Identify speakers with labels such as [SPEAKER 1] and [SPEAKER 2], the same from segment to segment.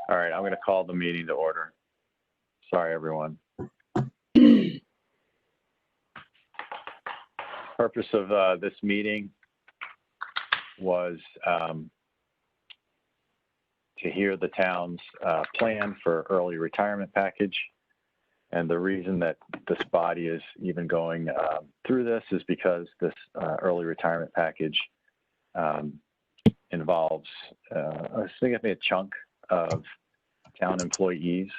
[SPEAKER 1] All right, I'm going to call the meeting to order. Sorry, everyone. Purpose of this meeting was to hear the town's plan for early retirement package. And the reason that this body is even going through this is because this early retirement package involves a significant chunk of town employees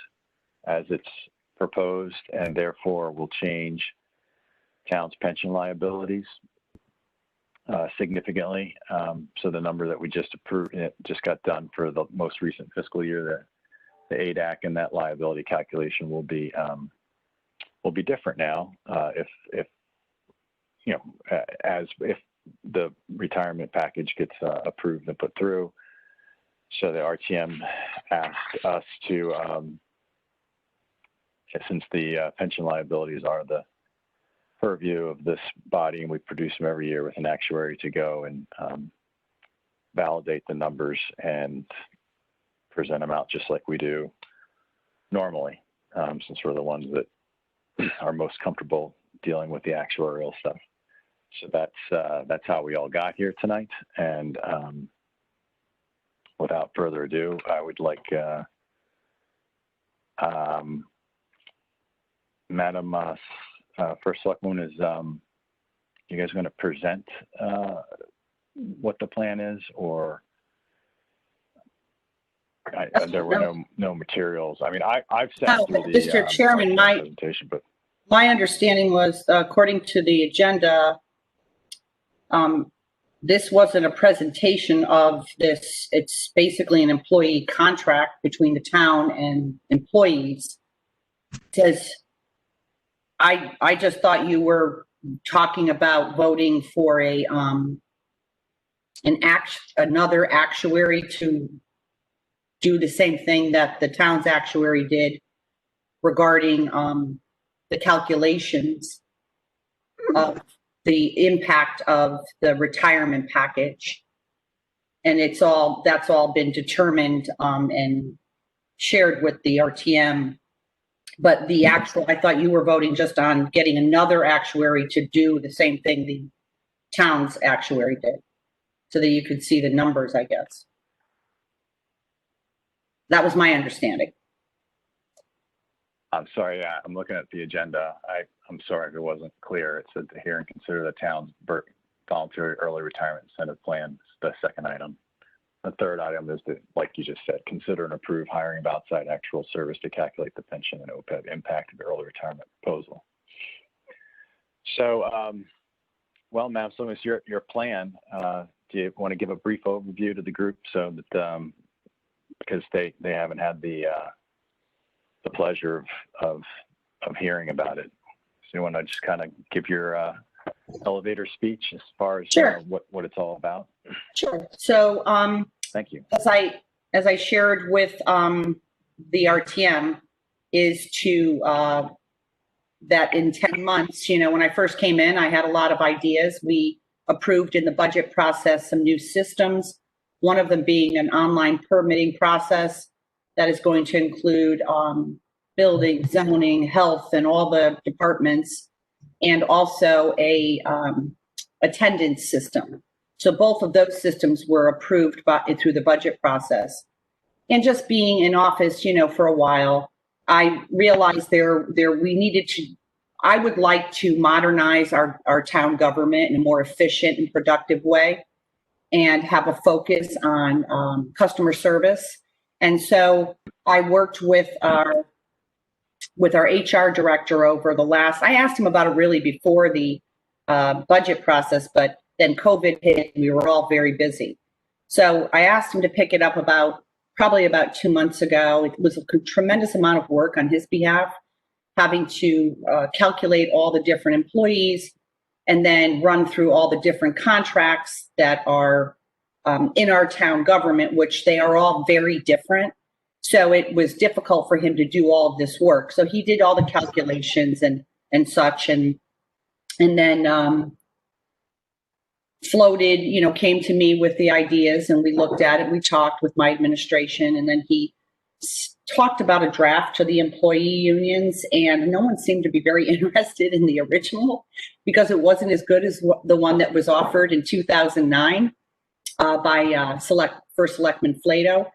[SPEAKER 1] as it's proposed, and therefore will change town's pension liabilities significantly. So the number that we just approved, it just got done for the most recent fiscal year, the ADAC and that liability calculation will be different now if you know, if the retirement package gets approved and put through. So the RTM asked us to, since the pension liabilities are the purview of this body, and we produce them every year with an actuary, to go and validate the numbers and present them out just like we do normally, since we're the ones that are most comfortable dealing with the actuarial stuff. So that's how we all got here tonight. And without further ado, I would like Madam First Selectwoman, is you guys going to present what the plan is, or there were no materials? I mean, I've sat through the
[SPEAKER 2] Mr. Chairman,
[SPEAKER 1] presentation, but
[SPEAKER 2] my understanding was, according to the agenda, this wasn't a presentation of this. It's basically an employee contract between the town and employees. It says, I just thought you were talking about voting for another actuary to do the same thing that the town's actuary did regarding the calculations of the impact of the retirement package. And that's all been determined and shared with the RTM. But I thought you were voting just on getting another actuary to do the same thing the town's actuary did, so that you could see the numbers, I guess. That was my understanding.
[SPEAKER 1] I'm sorry, I'm looking at the agenda. I'm sorry if it wasn't clear. It said to hear and consider the town's voluntary early retirement incentive plan. It's the second item. The third item is to, like you just said, consider and approve hiring of outside actual service to calculate the pension and OPEB impact of the early retirement proposal. So, well, ma'am, so it's your plan. Do you want to give a brief overview to the group, so that because they haven't had the pleasure of hearing about it? So you want to just kind of give your elevator speech as far as
[SPEAKER 2] Sure.
[SPEAKER 1] What it's all about?
[SPEAKER 2] Sure. So
[SPEAKER 1] thank you.
[SPEAKER 2] As I shared with the RTM, is to that in 10 months, you know, when I first came in, I had a lot of ideas. We approved in the budget process some new systems, one of them being an online permitting process that is going to include building, zoning, health, and all the departments, and also a attendance system. So both of those systems were approved through the budget process. And just being in office, you know, for a while, I realized I would like to modernize our town government in a more efficient and productive way, and have a focus on customer service. And so I worked with our HR director over I asked him about it really before the budget process, but then COVID hit and we were all very busy. So I asked him to pick it up probably about 2 months ago. It was a tremendous amount of work on his behalf, having to calculate all the different employees and then run through all the different contracts that are in our town government, which they are all very different. So it was difficult for him to do all of this work. So he did all the calculations and such, and then floated, you know, came to me with the ideas, and we looked at it. We talked with my administration, and then he talked about a draft to the employee unions, and no one seemed to be very interested in the original because it wasn't as good as the one that was offered in 2009 by First Selectman Flato.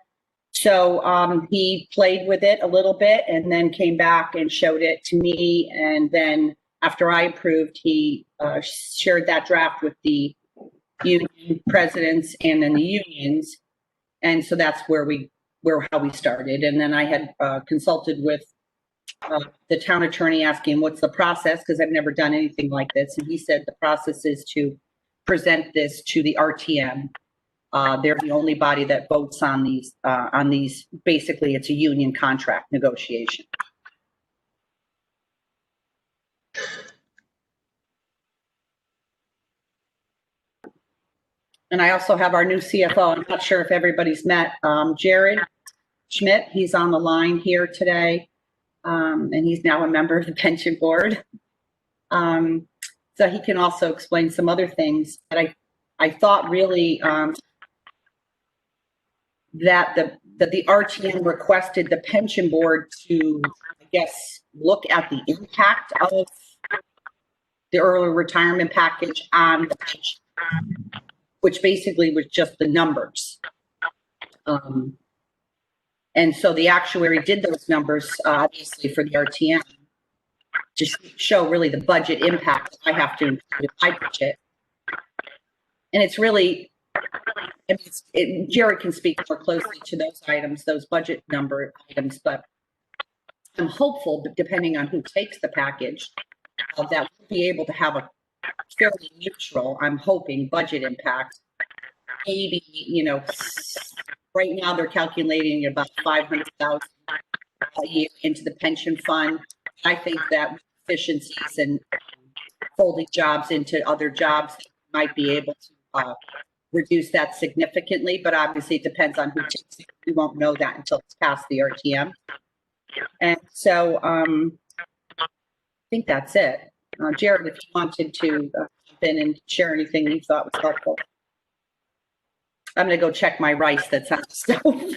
[SPEAKER 2] So he played with it a little bit and then came back and showed it to me. And then after I approved, he shared that draft with the union presidents and then the unions. And so that's how we started. And then I had consulted with the town attorney asking what's the process, because I've never done anything like this. And he said the process is to present this to the RTM. They're the only body that votes on these. Basically, it's a union contract negotiation. And I also have our new CFO. I'm not sure if everybody's met Jared Schmidt. He's on the line here today, and he's now a member of the pension board. So he can also explain some other things. But I thought really that the RTM requested the pension board to, I guess, look at the impact of the early retirement package on the pension, which basically was just the numbers. And so the actuary did those numbers, obviously, for the RTM to show really the budget impact I have to include in my budget. And it's really, Jared can speak more closely to those items, those budget number items, but I'm hopeful that depending on who takes the package, that we'll be able to have a fairly neutral, I'm hoping, budget impact. Maybe, right now they're calculating about 500,000 a year into the pension fund. I think that with efficiencies and folding jobs into other jobs might be able to reduce that significantly, but obviously it depends on who takes it. We won't know that until it's past the RTM. And so I think that's it. Jared, if you wanted to jump in and share anything you thought was helpful. I'm going to go check my rice that's on the stove.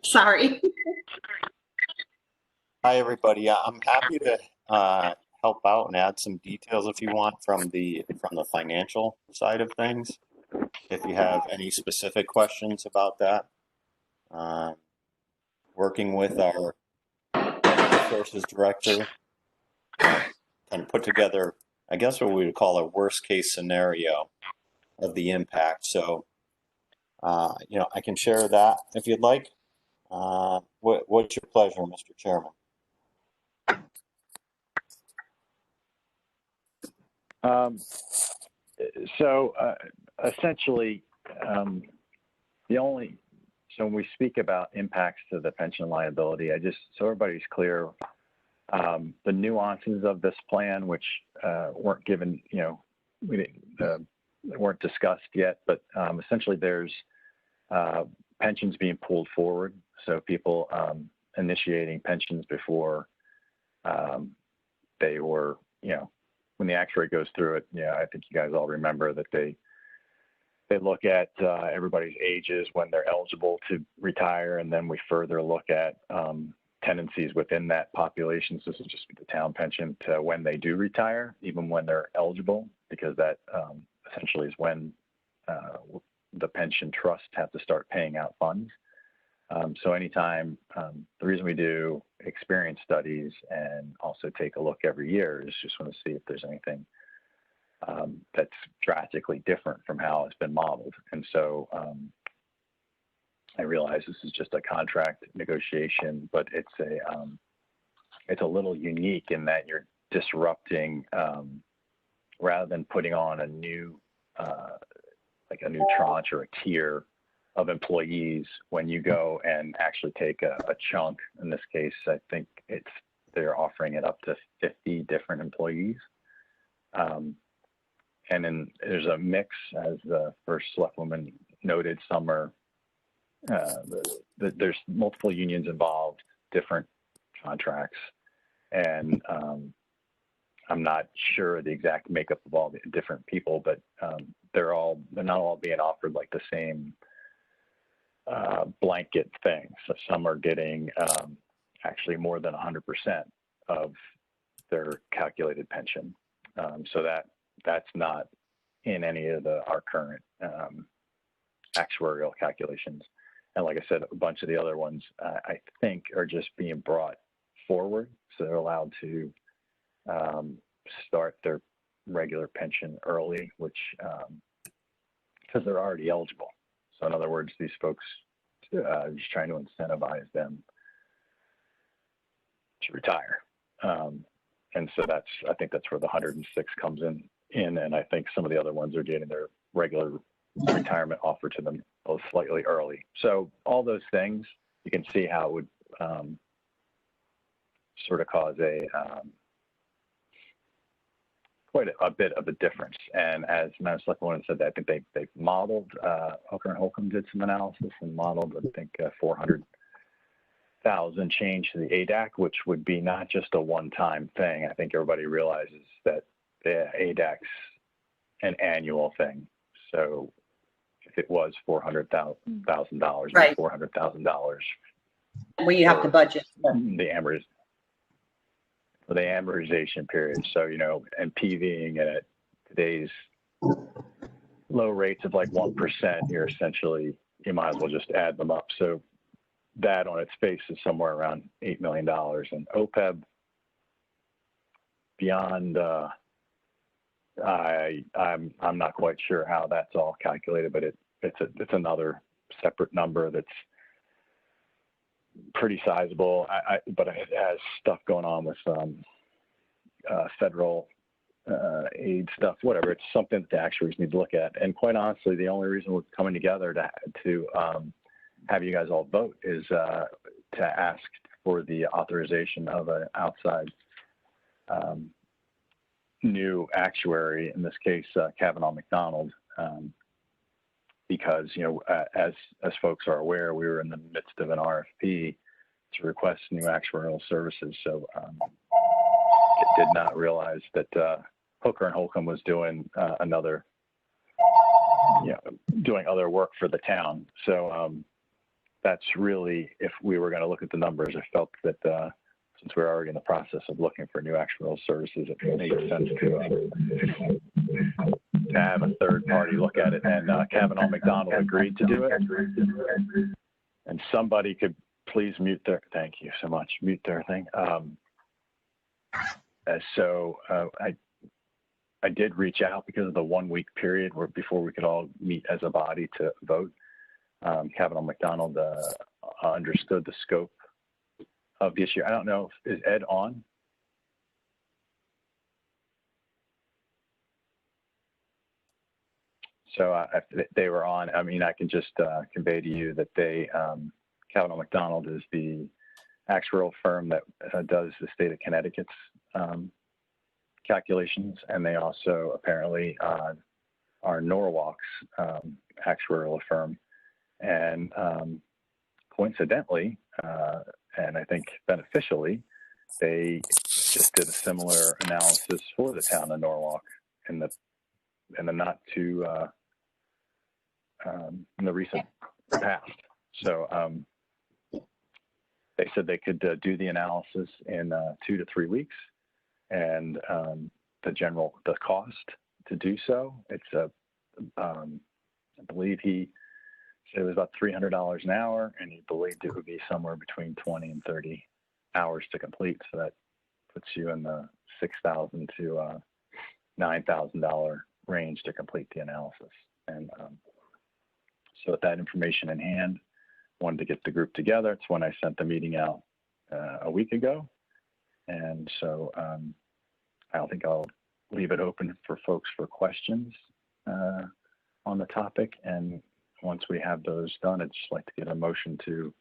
[SPEAKER 2] Sorry.
[SPEAKER 3] Hi, everybody. I'm happy to help out and add some details if you want from the financial side of things. If you have any specific questions about that, working with our resources director, kind of put together, I guess, what we would call a worst case scenario of the impact. So, I can share that if you'd like. What's your pleasure, Mr. Chairman?
[SPEAKER 1] Essentially, so when we speak about impacts to the pension liability, so everybody's clear, the nuances of this plan, which weren't given, weren't discussed yet, but essentially there's pensions being pulled forward. So people initiating pensions before they were, when the actuary goes through it, I think you guys all remember that they look at everybody's ages when they're eligible to retire, and then we further look at tendencies within that population. So this is just the town pension to when they do retire, even when they're eligible, because that essentially is when the pension trusts have to start paying out funds. So anytime, the reason we do experience studies and also take a look every year is just want to see if there's anything that's drastically different from how it's been modeled. And so I realize this is just a contract negotiation, but it's a little unique in that you're disrupting, rather than putting on a new tranche or a tier of employees. When you go and actually take a chunk, in this case, I think they're offering it up to 50 different employees. And then there's a mix, as the first selectwoman noted, some are, there's multiple unions involved, different contracts, and I'm not sure the exact makeup of all the different people, but they're not all being offered like the same blanket thing. So some are getting actually more than 100% of their calculated pension. So that's not in any of our current actuarial calculations. And like I said, a bunch of the other ones I think are just being brought forward, so they're allowed to start their regular pension early, which because they're already eligible. So in other words, these folks just trying to incentivize them to retire. And so I think that's where the 106 comes in, and I think some of the other ones are getting their regular retirement offered to them slightly early. So all those things, you can see how it would sort of cause quite a bit of a difference. And as Madam Selectwoman said, I think they've modeled, Hooker and Holcomb did some analysis and modeled, I think, 400,000 change to the ADAC, which would be not just a one-time thing. I think everybody realizes that the ADAC's an annual thing. So if it was $400,000,
[SPEAKER 2] Right.
[SPEAKER 1] $400,000.
[SPEAKER 2] We have to budget.
[SPEAKER 1] The amortization period. So, and PVing at today's low rates of like 1%, you might as well just add them up. So that on its face is somewhere around $8 million. And OPEB beyond, I'm not quite sure how that's all calculated, but it's another separate number that's pretty sizable. But it has stuff going on with federal aid stuff, whatever. It's something that the actuaries need to look at. And quite honestly, the only reason we're coming together to have you guys all vote is to ask for the authorization of an outside new actuary, in this case, Kavanaugh McDonald, because, as folks are aware, we were in the midst of an RFP to request new actuarial services. So did not realize that Hooker and Holcomb was doing doing other work for the town. So that's really, if we were going to look at the numbers, I felt that since we're already in the process of looking for new actuarial services, it made sense to have a third party look at it. And Kavanaugh McDonald agreed to do it. And somebody could please thank you so much, mute their thing. So I did reach out because of the 1 week period before we could all meet as a body to vote. Kavanaugh McDonald understood the scope of the issue. I don't know, is Ed on? So if they were on, I mean, I can just convey to you that Kavanaugh McDonald is the actuarial firm that does the state of Connecticut's calculations, and they also apparently are Norwalk's actuarial firm. And coincidentally, and I think beneficially, they just did a similar analysis for the town of Norwalk in the in the recent past. So they said they could do the analysis in 2 to 3 weeks, and the cost to do so, it's I believe he said it was about $300 an hour, and he believed it would be somewhere between 20 and 30 hours to complete. So that puts you in the $6,000 to $9,000 range to complete the analysis. And so with that information in hand, wanted to get the group together. It's when I sent the meeting out a week ago. And so I don't think I'll leave it open for folks for questions on the topic. And once we have those done, I'd just like to get a motion to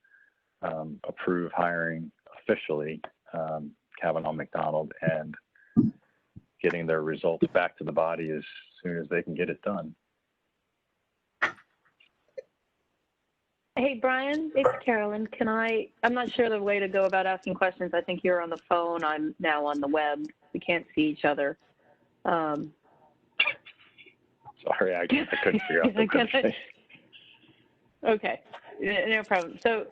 [SPEAKER 1] approve hiring officially Kavanaugh McDonald and getting their results back to the body as soon as they can get it done.
[SPEAKER 4] Hey, Brian, it's Carolyn. I'm not sure the way to go about asking questions. I think you're on the phone. I'm now on the web. We can't see each other.
[SPEAKER 1] Sorry, I couldn't figure out the question.
[SPEAKER 4] Okay. No problem. So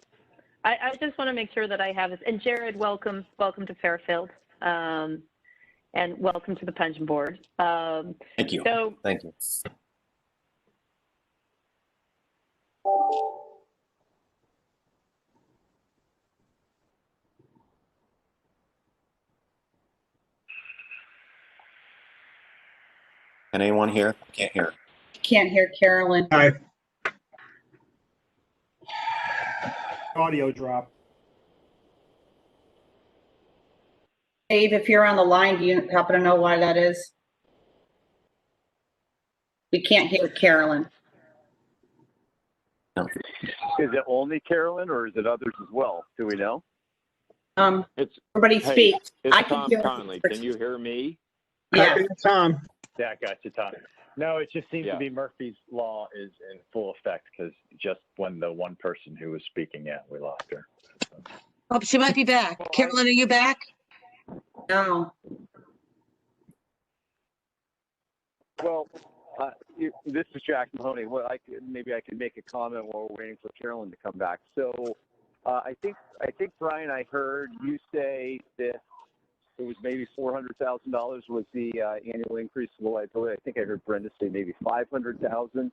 [SPEAKER 4] I just want to make sure that I have this. And Jared, welcome to Fairfield, and welcome to the pension board.
[SPEAKER 3] Thank you.
[SPEAKER 4] So
[SPEAKER 3] Thank you. Can anyone hear? Can't hear.
[SPEAKER 2] Can't hear Carolyn.
[SPEAKER 5] Hi. Audio drop.
[SPEAKER 2] Dave, if you're on the line, do you happen to know why that is? We can't hear Carolyn.
[SPEAKER 3] No.
[SPEAKER 6] Is it only Carolyn or is it others as well? Do we know?
[SPEAKER 7] It's
[SPEAKER 2] Everybody
[SPEAKER 7] hey,
[SPEAKER 2] speak.
[SPEAKER 7] it's
[SPEAKER 2] I can
[SPEAKER 7] Tom
[SPEAKER 2] hear.
[SPEAKER 7] Conley. Can you hear me?
[SPEAKER 2] Yeah.
[SPEAKER 5] Tom.
[SPEAKER 1] Yeah, gotcha, Tom. No, it just seems
[SPEAKER 7] Yeah.
[SPEAKER 1] to be Murphy's Law is in full effect because just when the one person who was speaking out, we lost her.
[SPEAKER 8] Oh, she might be back. Carolyn, are you back?
[SPEAKER 2] No.
[SPEAKER 6] Well, this is Jack Mahoney. Well, maybe I could make a comment while we're waiting for Carolyn to come back. So, I think Brian, I heard you say that it was maybe $400,000 was the annual increase in the liability. I think I heard Brenda say maybe $500,000.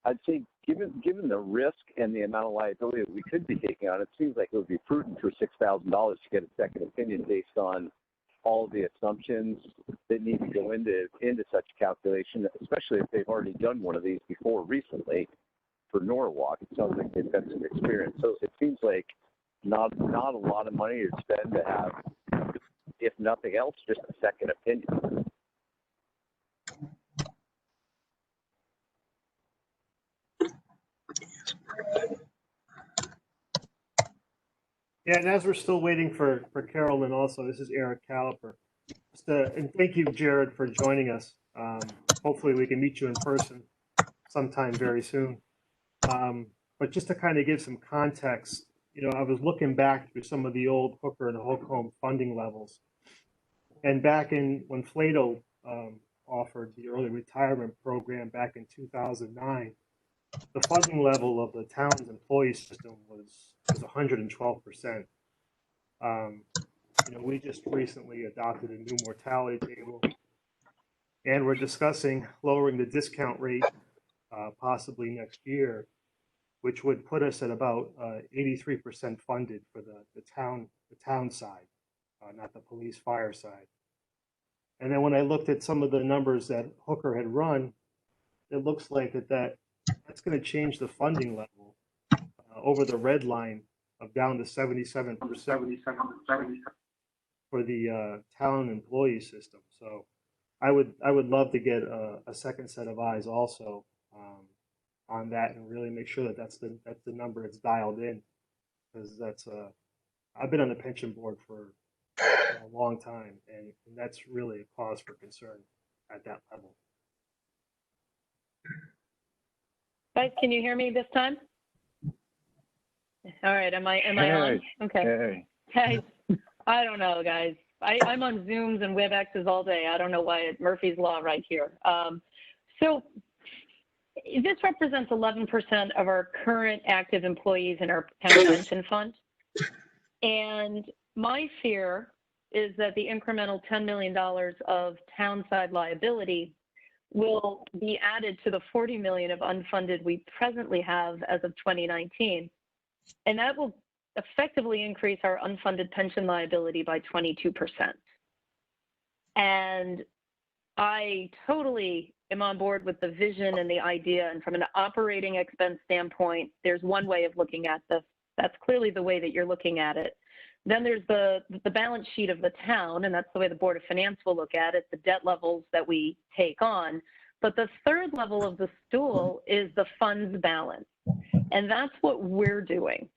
[SPEAKER 6] I'd say given the risk and the amount of liability that we could be taking on, it seems like it would be prudent for $6,000 to get a second opinion based on all of the assumptions that need to go into such a calculation, especially if they've already done one of these before recently for Norwalk. It sounds like they've got some experience. So it seems like not a lot of money to spend to have, if nothing else, just a second opinion.
[SPEAKER 5] Yeah, and as we're still waiting for Carolyn also, this is Eric Caliper. And thank you, Jared, for joining us. Hopefully we can meet you in person sometime very soon. But just to kind of give some context, I was looking back through some of the old Hooker and Holcomb funding levels. And back when Flato offered the early retirement program back in 2009, the funding level of the town's employee system was 112%. We just recently adopted a new mortality table, and we're discussing lowering the discount rate possibly next year, which would put us at about 83% funded for the town side, not the police fire side. And then when I looked at some of the numbers that Hooker had run, it looks like that's going to change the funding level over the red line of down to 77% for the town employee system. So I would love to get a second set of eyes also on that and really make sure that's the number it's dialed in, because I've been on the pension board for a long time, and that's really a cause for concern at that level.
[SPEAKER 4] guys, can you hear me this time? All right, am I on? Okay. Hey, I don't know, guys. I'm on Zooms and WebExes all day. I don't know why it's Murphy's Law right here. So this represents 11% of our current active employees in our town pension fund. And my fear is that the incremental $10 million of town side liability will be added to the $40 million of unfunded we presently have as of 2019. And that will effectively increase our unfunded pension liability by 22%. And I totally am on board with the vision and the idea. And from an operating expense standpoint, there's one way of looking at this. That's clearly the way that you're looking at it. Then there's the balance sheet of the town, and that's the way the Board of Finance will look at it, the debt levels that we take on. But the third level of the stool is the funds balance. And that's what we're doing.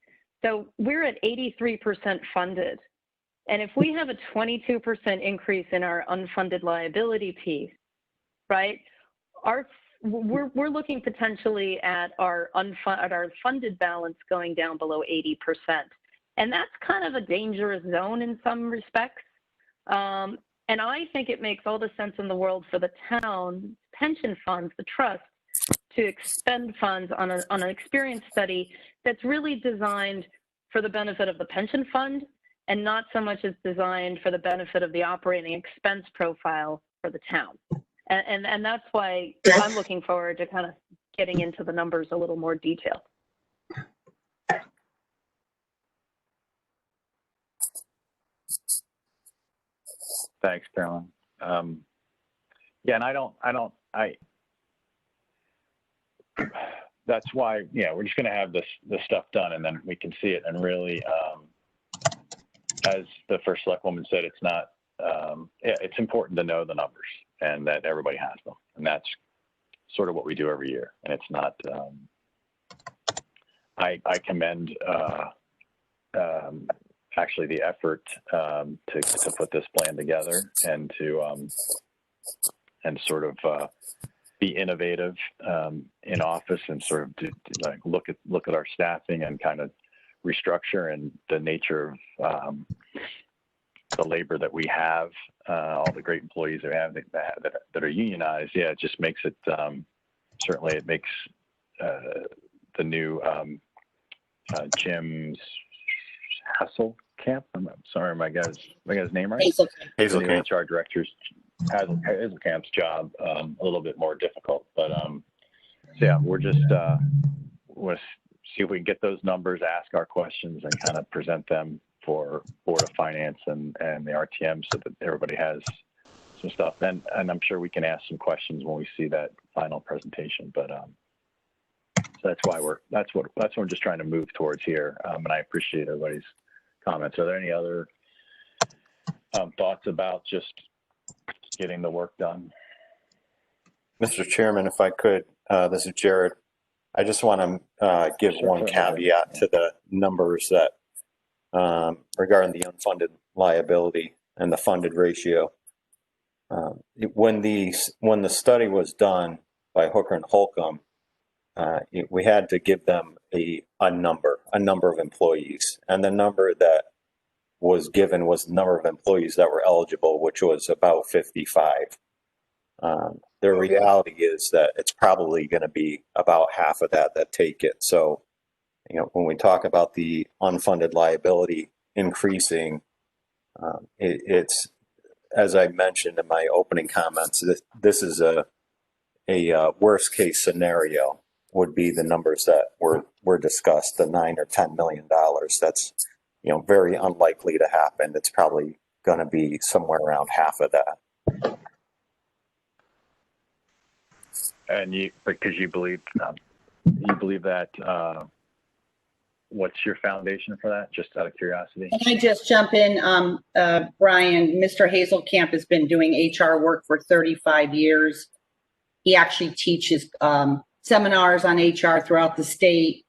[SPEAKER 4] So we're at 83% funded. And if we have a 22% increase in our unfunded liability piece, right, we're looking potentially at our funded balance going down below 80%. And that's kind of a dangerous zone in some respects. And I think it makes all the sense in the world for the town pension funds, the trust, to expend funds on an experience study that's really designed for the benefit of the pension fund and not so much as designed for the benefit of the operating expense profile for the town. And that's why I'm looking forward to kind of getting into the numbers a little more detail.
[SPEAKER 1] Thanks, Carolyn. Yeah, and that's why, yeah, we're just going to have this stuff done, and then we can see it. And really, as the first select woman said, it's not, it's important to know the numbers and that everybody has them. And that's sort of what we do every year. And it's not, I commend actually the effort to put this plan together and to and sort of be innovative in office and sort of like look at our staffing and kind of restructure and the nature of the labor that we have, all the great employees that we have that are unionized. Yeah, it just makes it certainly it makes the new Jim's Hasselkamp. I'm sorry, my guy's name right?
[SPEAKER 3] Hazelkamp.
[SPEAKER 1] The HR director's Hazelkamp's job a little bit more difficult. But so yeah, we're just we'll see if we can get those numbers, ask our questions, and kind of present them for Board of Finance and the RTM so that everybody has some stuff. And I'm sure we can ask some questions when we see that final presentation. But so that's what we're just trying to move towards here. And I appreciate everybody's comments. Are there any other thoughts about just getting the work done?
[SPEAKER 3] Mr. Chairman, if I could, this is Jared. I just want to give one caveat to the numbers that regarding the unfunded liability and the funded ratio. When the study was done by Hooker and Holcomb, we had to give them a number of employees, and the number that was given was the number of employees that were eligible, which was about 55. The reality is that it's probably going to be about half of that take it. So, when we talk about the unfunded liability increasing, it's, as I mentioned in my opening comments, this is a worst case scenario would be the numbers that were discussed, the $9 or $10 million. That's, very unlikely to happen. It's probably going to be somewhere around half of that.
[SPEAKER 1] And because you believe that, what's your foundation for that? Just out of curiosity.
[SPEAKER 2] Can I just jump in? Brian, Mr. Hazelkamp has been doing HR work for 35 years. He actually teaches seminars on HR throughout the state,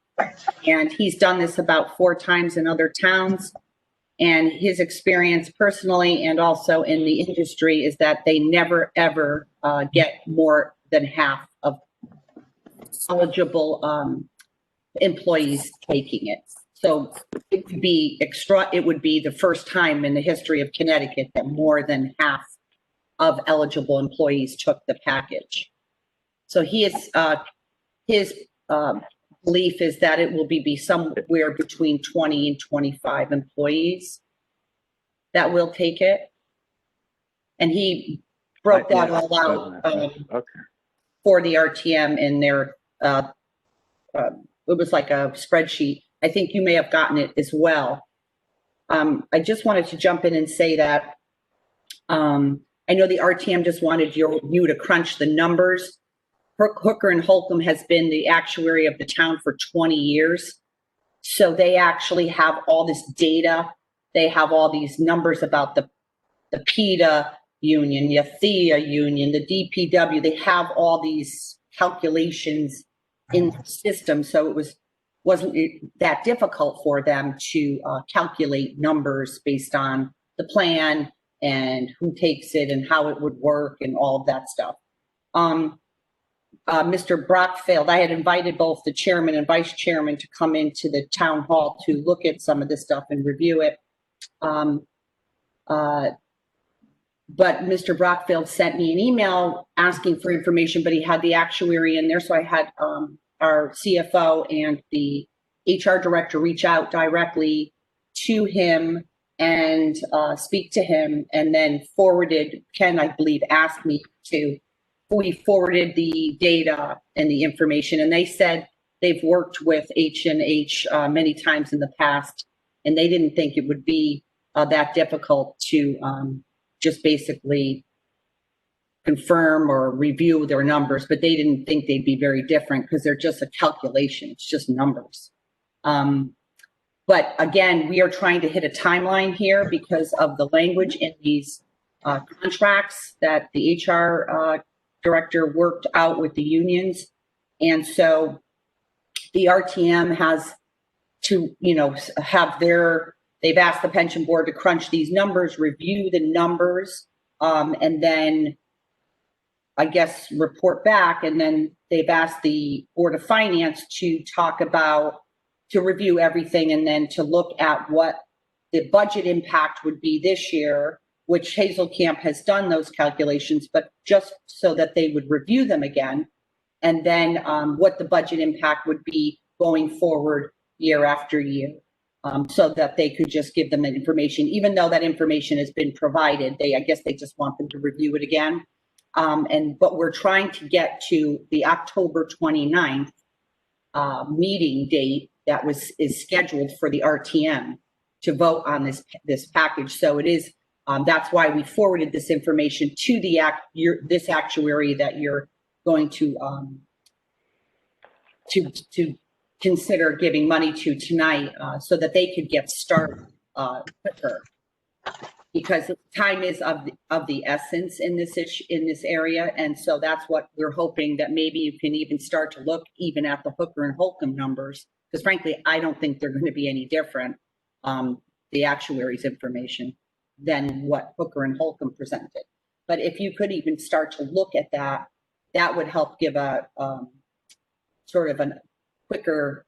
[SPEAKER 2] and he's done this about 4 times in other towns. And his experience personally and also in the industry is that they never, ever get more than half of eligible employees taking it. So it would be the first time in the history of Connecticut that more than half of eligible employees took the package. So his belief is that it will be somewhere between 20 and 25 employees that will take it. And he broke that all out for the RTM in their, it was like a spreadsheet. I think you may have gotten it as well. I just wanted to jump in and say that I know the RTM just wanted you to crunch the numbers. Hooker and Holcomb has been the actuary of the town for 20 years. So they actually have all this data. They have all these numbers about the PETA union, the ATHEA union, the DPW. They have all these calculations in the system. So it wasn't that difficult for them to calculate numbers based on the plan and who takes it and how it would work and all of that stuff. Mr. Brockfield, I had invited both the chairman and vice chairman to come into the town hall to look at some of this stuff and review it. but Mr. Brockfield sent me an email asking for information, but he had the actuary in there. So I had our CFO and the HR director reach out directly to him and speak to him, and then Ken, I believe, asked me to. We forwarded the data and the information, and they said they've worked with H&H many times in the past, and they didn't think it would be that difficult to just basically confirm or review their numbers, but they didn't think they'd be very different because they're just a calculation. It's just numbers. But again, we are trying to hit a timeline here because of the language in these contracts that the HR director worked out with the unions. And so the RTM has to, they've asked the pension board to crunch these numbers, review the numbers, and then I guess report back. And then they've asked the Board of Finance to review everything and then to look at what the budget impact would be this year, which Hazelcamp has done those calculations, but just so that they would review them again. And then what the budget impact would be going forward year after year, so that they could just give them that information, even though that information has been provided. I guess they just want them to review it again. But we're trying to get to the October 29th meeting date that is scheduled for the RTM to vote on this package. So it is, that's why we forwarded this information to this actuary that you're going to consider giving money to tonight, so that they could get started quicker. Because time is of the essence in this area, and so that's what we're hoping, that maybe you can even start to look even at the Hooker and Holcomb numbers, because frankly, I don't think they're going to be any different, the actuary's information, than what Hooker and Holcomb presented. But if you could even start to look at that, that would help give a sort of a quicker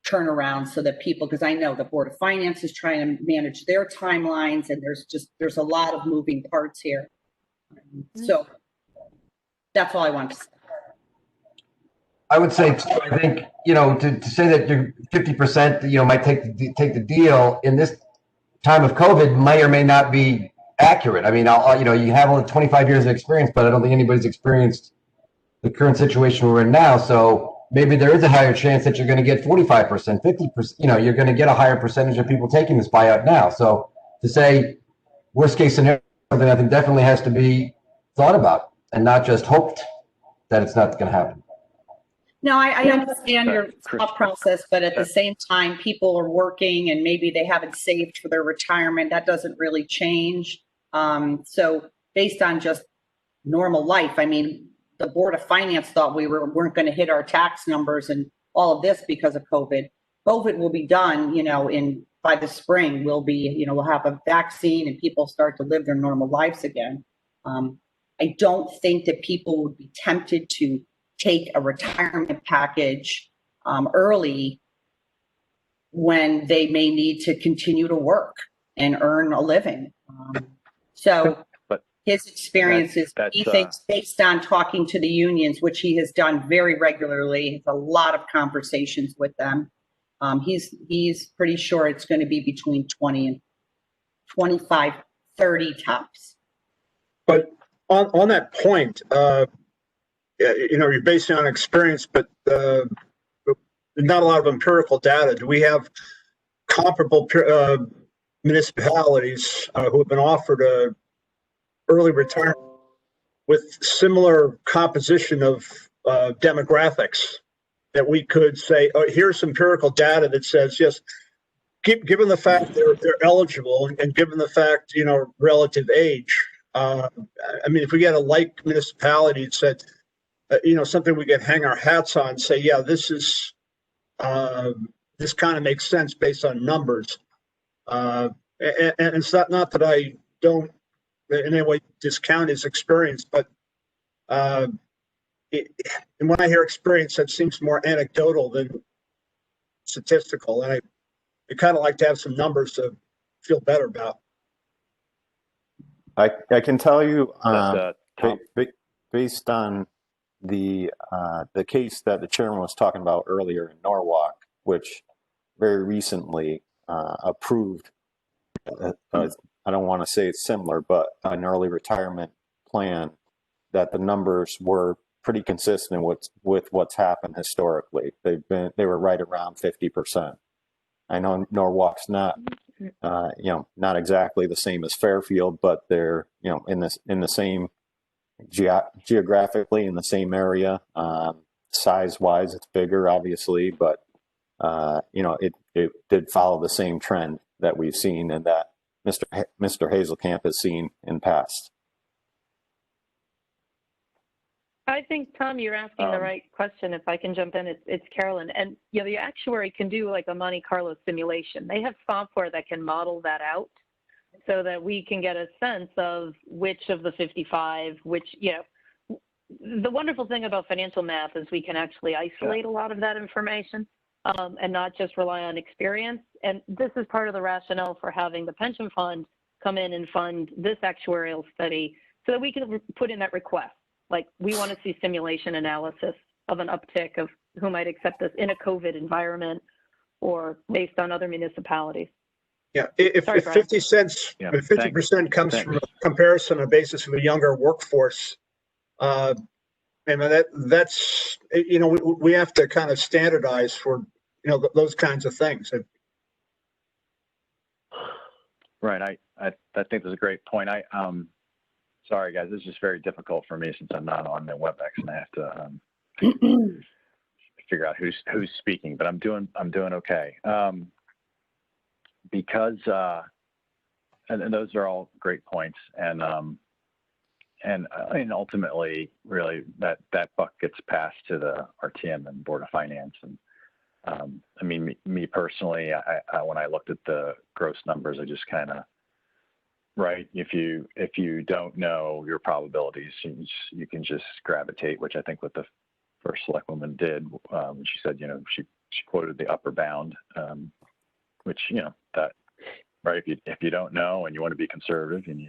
[SPEAKER 2] turnaround, so that people, because I know the Board of Finance is trying to manage their timelines, and there's a lot of moving parts here. So that's all I want to say.
[SPEAKER 9] I would say, I think, to say that you're 50%, might take the deal in this time of COVID may or may not be accurate. I mean, you have only 25 years of experience, but I don't think anybody's experienced the current situation we're in now. So maybe there is a higher chance that you're going to get 45%, 50%, you're going to get a higher percentage of people taking this buyout now. So to say worst case scenario, something I think definitely has to be thought about and not just hoped that it's not going to happen.
[SPEAKER 2] No, I understand your thought process, but at the same time, people are working and maybe they haven't saved for their retirement. That doesn't really change. So based on just normal life, I mean, the Board of Finance thought we weren't going to hit our tax numbers and all of this because of COVID. COVID will be done, by the spring. We'll have a vaccine and people start to live their normal lives again. I don't think that people would be tempted to take a retirement package early when they may need to continue to work and earn a living. So his experiences, he thinks, based on talking to the unions, which he has done very regularly, a lot of conversations with them. He's pretty sure it's going to be between 20 and 25, 30 tops.
[SPEAKER 10] But on that point, you're basing on experience, but not a lot of empirical data. Do we have comparable municipalities who have been offered a early retirement with similar composition of demographics that we could say, oh, here's empirical data that says, yes, given the fact they're eligible and given the fact, relative age, I mean, if we get a like municipality that said, something we could hang our hats on and say, yeah, this is, this kind of makes sense based on numbers. And it's not that I don't in any way discount his experience, but and when I hear experience, that seems more anecdotal than statistical. And I kind of like to have some numbers to feel better about.
[SPEAKER 3] I can tell you,
[SPEAKER 1] But, Tom,
[SPEAKER 3] based on the case that the chairman was talking about earlier in Norwalk, which very recently approved, I don't want to say it's similar, but an early retirement plan, that the numbers were pretty consistent with what's happened historically. They were right around 50%. I know Norwalk's not, not exactly the same as Fairfield, but they're, in the same geographically in the same area. Size wise, it's bigger, obviously, but it did follow the same trend that we've seen and that Mr. Hazelkamp has seen in past.
[SPEAKER 4] I think, Tom, you're asking the right question. If I can jump in, it's Carolyn. And the actuary can do like a Monte Carlo simulation. They have software that can model that out so that we can get a sense of which of the 55, the wonderful thing about financial math is we can actually isolate a lot of that information and not just rely on experience. And this is part of the rationale for having the pension fund come in and fund this actuarial study so that we can put in that request. Like, we want to see simulation analysis of an uptick of who might accept this in a COVID environment or based on other municipalities.
[SPEAKER 10] Yeah, if 50 cents, if 50% comes from a comparison on the basis of a younger workforce, and that's, we have to kind of standardize for, those kinds of things.
[SPEAKER 1] right. I think that's a great point. Sorry guys, this is just very difficult for me since I'm not on the WebEx and I have to figure out who's speaking, but I'm doing okay. Because and those are all great points, and ultimately, really, that buck gets passed to the RTM and Board of Finance. And me personally, I when I looked at the gross numbers, I just kind of, right, if you don't know your probabilities, you can just gravitate, which I think what the first selectwoman did. She said, she quoted the upper bound. Which, that, right, if you don't know and you want to be conservative and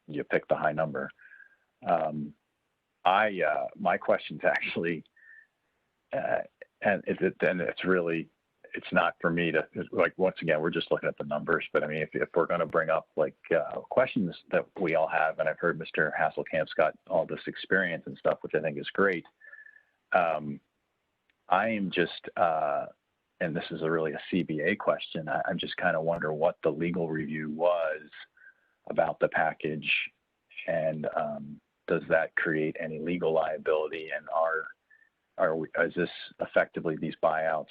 [SPEAKER 1] you pick the high number. My question's actually, and it's not for me to, like, once again, we're just looking at the numbers, but if we're going to bring up questions that we all have, and I've heard Mr. Hasselkamp's got all this experience and stuff, which I think is great. I am just, and this is really a CBA question. I'm just kind of wonder what the legal review was about the package, and does that create any legal liability? And is this effectively these buyouts?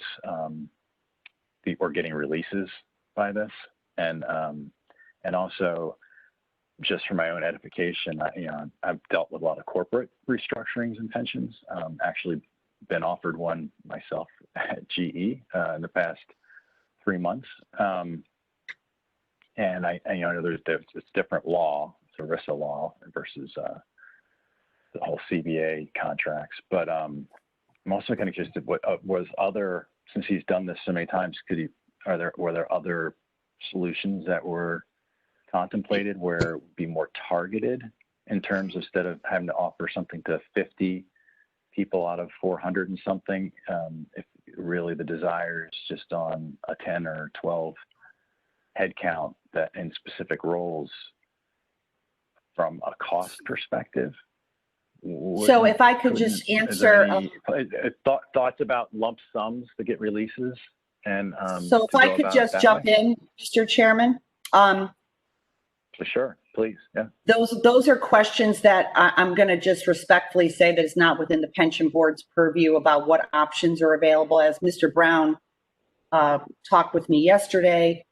[SPEAKER 1] We're getting releases by this, and also just for my own edification, I've dealt with a lot of corporate restructurings and pensions. Actually, been offered one myself at GE in the past 3 months, and I know there's different law, it's ERISA law versus the whole CBA contracts. But I'm also kind of interested, what was other, since he's done this so many times, were there other solutions that were contemplated where it would be more targeted in terms of, instead of having to offer something to 50 people out of 400 and something, if really the desire is just on a 10 or 12 head count that in specific roles from a cost perspective?
[SPEAKER 2] So if I could just answer.
[SPEAKER 1] Thoughts about lump sums to get releases? And
[SPEAKER 2] so if I could just jump in, Mr. Chairman.
[SPEAKER 1] Sure, please. Yeah.
[SPEAKER 2] Those are questions that I'm going to just respectfully say that is not within the pension board's purview about what options are available. As Mr. Brown talked with me yesterday,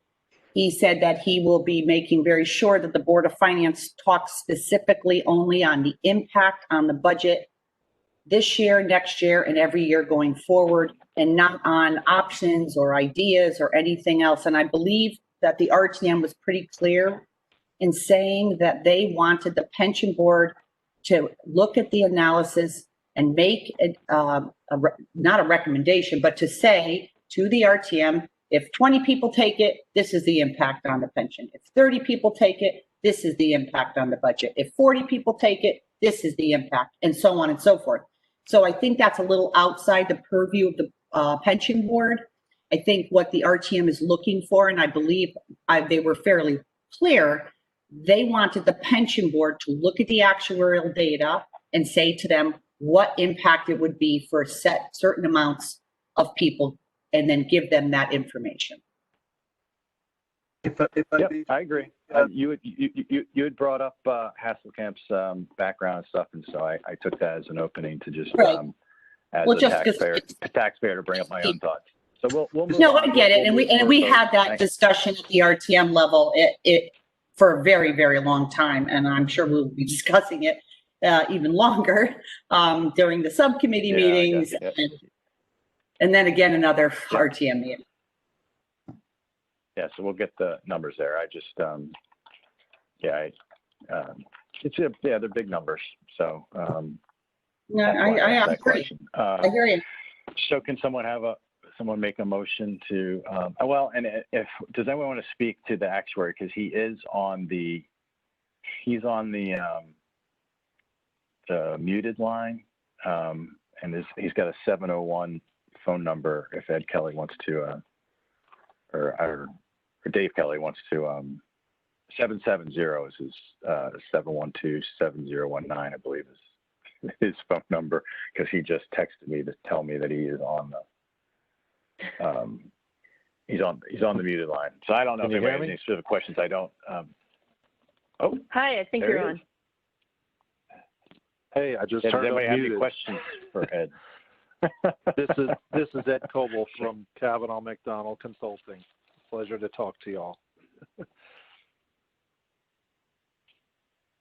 [SPEAKER 2] he said that he will be making very sure that the Board of Finance talks specifically only on the impact on the budget this year, next year, and every year going forward, and not on options or ideas or anything else. And I believe that the RTM was pretty clear in saying that they wanted the pension board to look at the analysis and make not a recommendation, but to say to the RTM, if 20 people take it, this is the impact on the pension. If 30 people take it, this is the impact on the budget. If 40 people take it, this is the impact, and so on and so forth. So I think that's a little outside the purview of the pension board. I think what the RTM is looking for, and I believe they were fairly clear, they wanted the pension board to look at the actuarial data and say to them what impact it would be for certain amounts of people, and then give them that information.
[SPEAKER 1] Yep, I agree. You had brought up Hasselkamp's background and stuff, and so I took that as an opening to just as a taxpayer to bring up my own thoughts. So we'll move
[SPEAKER 2] no,
[SPEAKER 1] on.
[SPEAKER 2] I get it, and we had that discussion at the RTM level it for a very, very long time, and I'm sure we'll be discussing it even longer during the subcommittee meetings, and then again another RTM meeting.
[SPEAKER 1] Yeah, so we'll get the numbers there. I just, they're big numbers. So,
[SPEAKER 2] no, I agree. I hear you.
[SPEAKER 1] So, can someone make a motion to? Does anyone want to speak to the actuary, because he's on the muted line, and he's got a 701 phone number. If Ed Kelly wants to, or Dave Kelly wants to, 770 is his 712-7019, I believe is his phone number, because he just texted me to tell me that he is on the he's on the muted line. So I don't know if anybody has any specific questions. I don't.
[SPEAKER 4] Hi, I think you're on.
[SPEAKER 11] Hey, I just
[SPEAKER 1] does
[SPEAKER 11] turned
[SPEAKER 1] anybody
[SPEAKER 11] on
[SPEAKER 1] have
[SPEAKER 11] muted.
[SPEAKER 1] any questions for Ed?
[SPEAKER 11] This is Ed Coble from Kavanaugh McDonald Consulting. Pleasure to talk to y'all.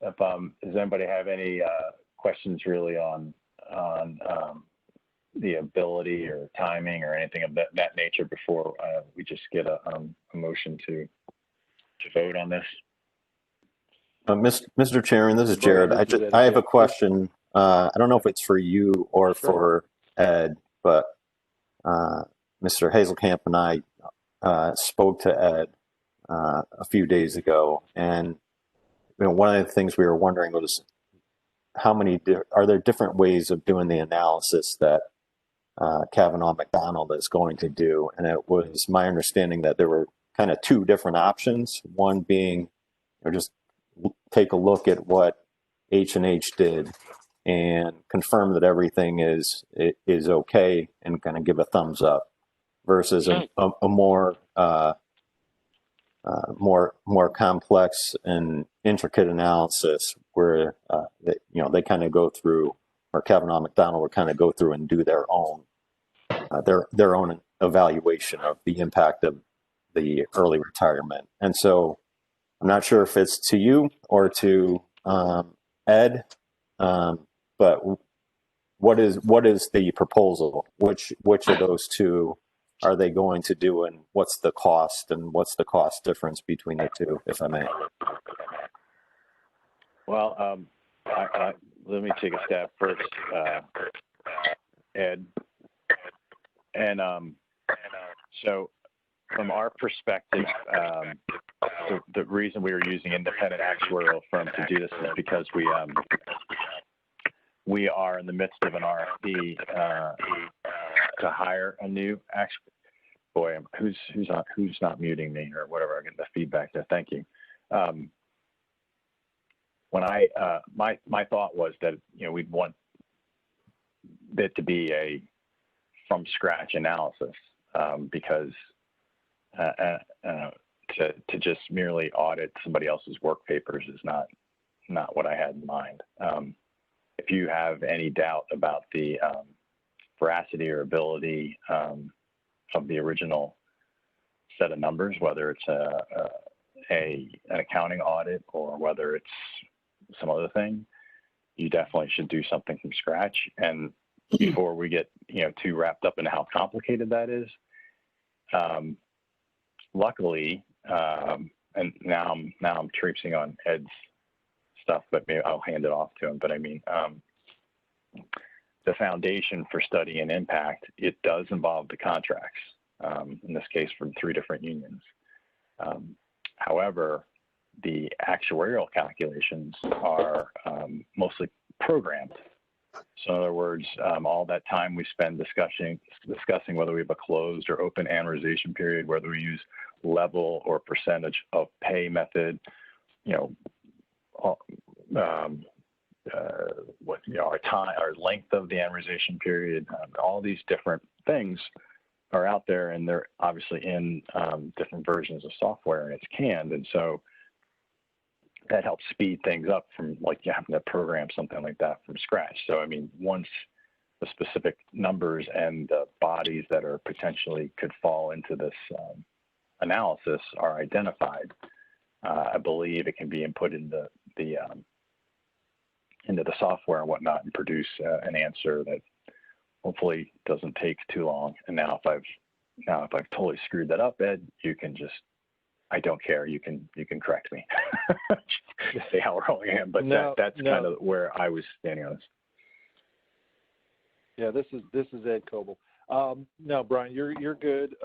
[SPEAKER 1] Does anybody have any questions really on the ability or timing or anything of that nature before we just get a motion to vote on this?
[SPEAKER 3] Mr. Chairman, this is Jared. I have a question. I don't know if it's for you or for Ed, but Mr. Hazelkamp and I spoke to Ed a few days ago, and one of the things we were wondering was are there different ways of doing the analysis that Kavanaugh McDonald is going to do? And it was my understanding that there were kind of two different options. One being, just take a look at what H&H did and confirm that everything is okay and kind of give a thumbs up, versus a more complex and intricate analysis where they kind of go through, or Kavanaugh McDonald would kind of go through and do their own evaluation of the impact of the early retirement. And so I'm not sure if it's to you or to Ed, but what is the proposal? Which of those two are they going to do, and what's the cost, and what's the cost difference between the two, if I may?
[SPEAKER 1] Well, let me take a stab first, Ed. And so from our perspective, the reason we were using independent actuarial firm to do this is because we are in the midst of an RFP to hire a new actuary. Boy, who's not muting me or whatever? I get the feedback there. Thank you. When my thought was that we'd want it to be a from scratch analysis, because to just merely audit somebody else's work papers is not what I had in mind. If you have any doubt about the veracity or ability of the original set of numbers, whether it's an accounting audit or whether it's some other thing, you definitely should do something from scratch. And before we get too wrapped up in how complicated that is, luckily, and now I'm traipsing on Ed's stuff, but maybe I'll hand it off to him. But I mean, the foundation for studying impact, it does involve the contracts, in this case from 3 different unions. However, the actuarial calculations are mostly programmed. So in other words, all that time we spend discussing whether we have a closed or open amortization period, whether we use level or percentage of pay method, our length of the amortization period, all these different things are out there, and they're obviously in different versions of software, and it's canned, and so that helps speed things up from like you having to program something like that from scratch. So I mean, once the specific numbers and the bodies that are potentially could fall into this analysis are identified, I believe it can be input into the software and whatnot and produce an answer that hopefully doesn't take too long. And now if I've totally screwed that up, Ed, you can just, I don't care. You can correct me. Say how wrong I am, but that's kind of where I was standing on this.
[SPEAKER 11] Yeah, this is Ed Coble. No, Brian, you're good.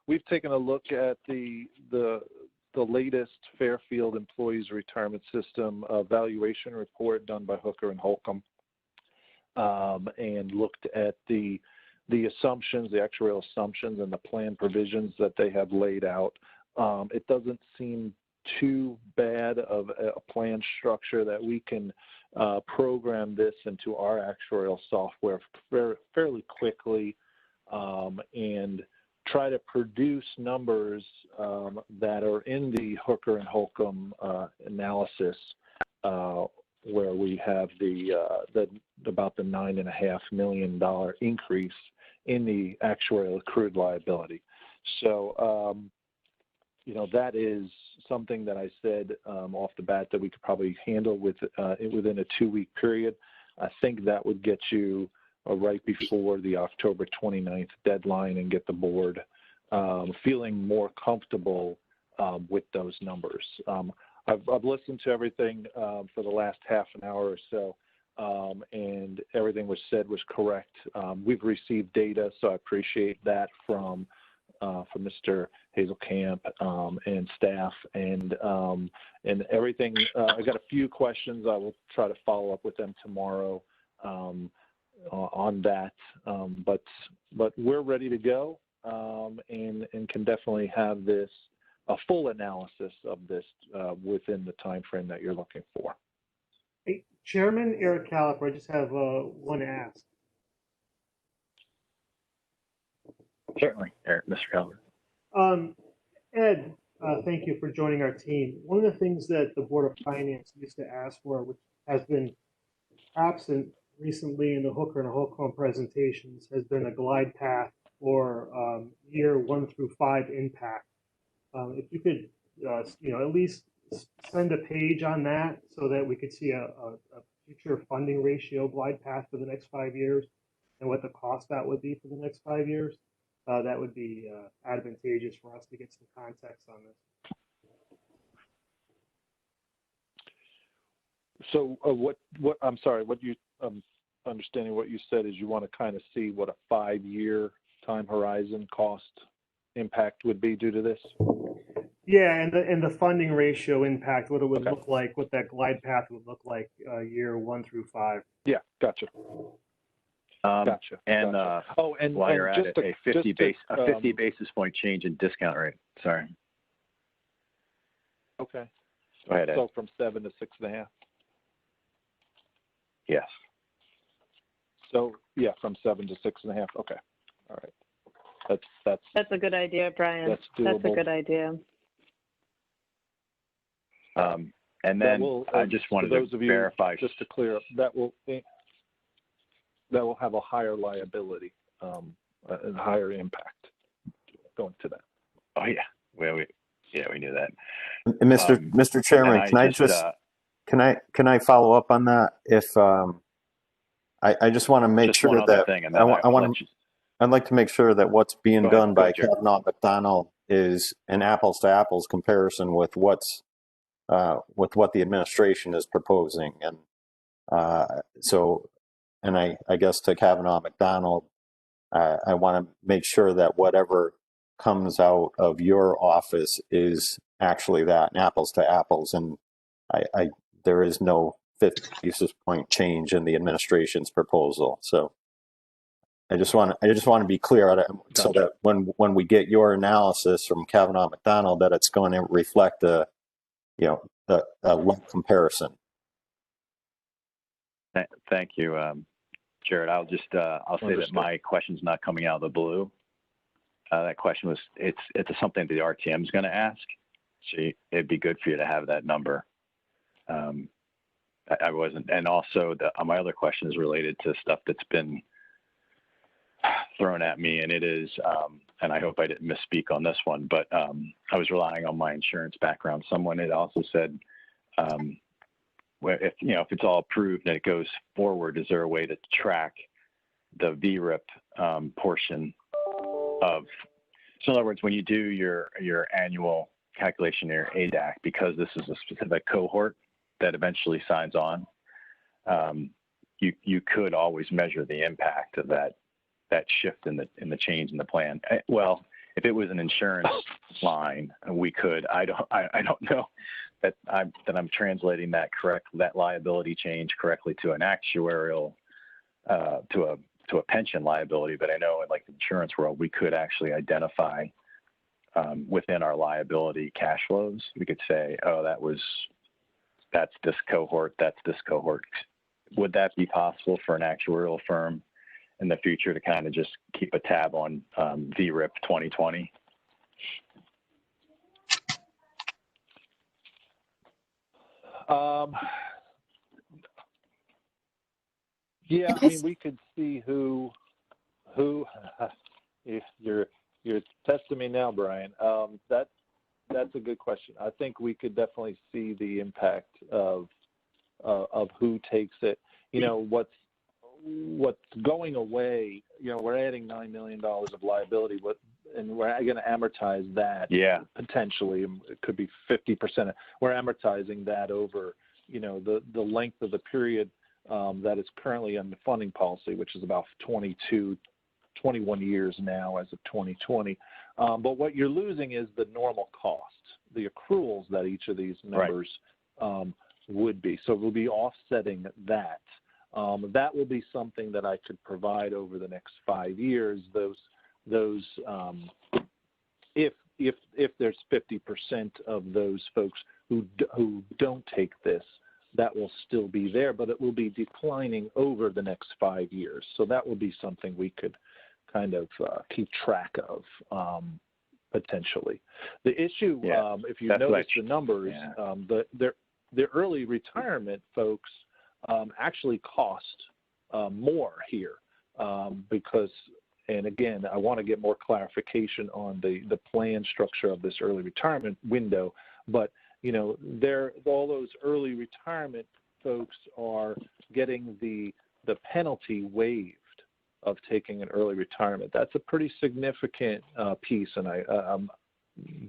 [SPEAKER 11] We've taken a look at the latest Fairfield Employees Retirement System valuation report done by Hooker and Holcomb, and looked at the assumptions, the actuarial assumptions, and the plan provisions that they have laid out. It doesn't seem too bad of a plan structure that we can program this into our actuarial software fairly quickly and try to produce numbers that are in the Hooker and Holcomb analysis, where we have about the $9.5 million increase in the actuarial accrued liability. So, that is something that I said off the bat that we could probably handle within a 2-week period. I think that would get you right before the October 29th deadline and get the board feeling more comfortable with those numbers. I've listened to everything for the last half an hour or so, and everything was said was correct. We've received data, so I appreciate that from Mr. Hazelkamp and staff, and everything. I got a few questions. I will try to follow up with them tomorrow on that. But we're ready to go, and can definitely have a full analysis of this within the time frame that you're looking for.
[SPEAKER 5] Hey, Chairman Eric Caliper, I just have one ask.
[SPEAKER 1] Certainly, Mr. Caliper.
[SPEAKER 5] Ed, thank you for joining our team. One of the things that the Board of Finance used to ask for, which has been absent recently in the Hooker and Holcomb presentations, has been a glide path or year 1 through 5 impact. If you could, at least send a page on that so that we could see a future funding ratio glide path for the next 5 years and what the cost that would be for the next 5 years. That would be advantageous for us to get some context on this.
[SPEAKER 11] So I'm sorry, what you understanding what you said is you want to kind of see what a 5-year time horizon cost impact would be due to this?
[SPEAKER 5] Yeah, and the funding ratio impact, what it would look like, what that glide path would look like year 1 through 5.
[SPEAKER 11] Yeah, gotcha. Gotcha.
[SPEAKER 1] And
[SPEAKER 11] and
[SPEAKER 1] while you're at it, a 50
[SPEAKER 11] to,
[SPEAKER 1] basis point change in discount rate. Sorry.
[SPEAKER 11] Okay.
[SPEAKER 1] Go ahead, Ed.
[SPEAKER 11] So from 7 to 6.5.
[SPEAKER 1] Yes.
[SPEAKER 11] So yeah, from 7 to 6.5. Okay. All right.
[SPEAKER 4] That's a good idea, Brian.
[SPEAKER 11] That's doable.
[SPEAKER 4] That's a good idea.
[SPEAKER 1] And then I just wanted to verify,
[SPEAKER 11] just to clear up, that will have a higher liability and higher impact going to that.
[SPEAKER 1] Oh yeah, we knew that.
[SPEAKER 3] And Mr. Chairman, can I follow up on that? If I just want to make sure that I'd like to make sure that what's being done by Kavanaugh McDonald is an apples to apples comparison with what the administration is proposing, and I guess to Kavanaugh McDonald, I want to make sure that whatever comes out of your office is actually that, and apples to apples. And there is no 50 basis point change in the administration's proposal. So I just want to be clear on it, so that when we get your analysis from Kavanaugh McDonald, that it's going to reflect a like comparison.
[SPEAKER 1] Thank you, Jared. I'll say that my question's not coming out of the blue. That question was, it's something that the RTM is going to ask. So it'd be good for you to have that number. I wasn't, and also my other question is related to stuff that's been thrown at me, and it is, and I hope I didn't misspeak on this one, but I was relying on my insurance background. Someone had also said, if it's all approved and it goes forward, is there a way to track the VRIP portion of? So in other words, when you do your annual calculation, your ADAC, because this is a specific cohort that eventually signs on, you could always measure the impact of that shift in the change in the plan. Well, if it was an insurance line, we could. I don't know that I'm translating that liability change correctly to an actuarial to a pension liability. But I know in like the insurance world, we could actually identify within our liability cash flows. We could say, oh, that's this cohort, that's this cohort. Would that be possible for an actuarial firm in the future to kind of just keep a tab on VRIP 2020?
[SPEAKER 11] Yeah, I mean, we could see who you're testing me now, Brian. That's a good question. I think we could definitely see the impact of who takes it. What's going away, we're adding $9 million of liability, and we're going to amortize that.
[SPEAKER 1] Yeah.
[SPEAKER 11] Potentially. It could be 50%. We're amortizing that over, the length of the period that is currently on the funding policy, which is about 21 years now as of 2020. But what you're losing is the normal costs, the accruals that each of these numbers would be. So we'll be offsetting that. That will be something that I could provide over the next 5 years. If there's 50% of those folks who don't take this, that will still be there, but it will be declining over the next 5 years. So that will be something we could kind of keep track of potentially. The issue, if you notice the numbers, the early retirement folks actually cost more here because, and again, I want to get more clarification on the plan structure of this early retirement window, but all those early retirement folks are getting the penalty waived of taking an early retirement. That's a pretty significant piece, and I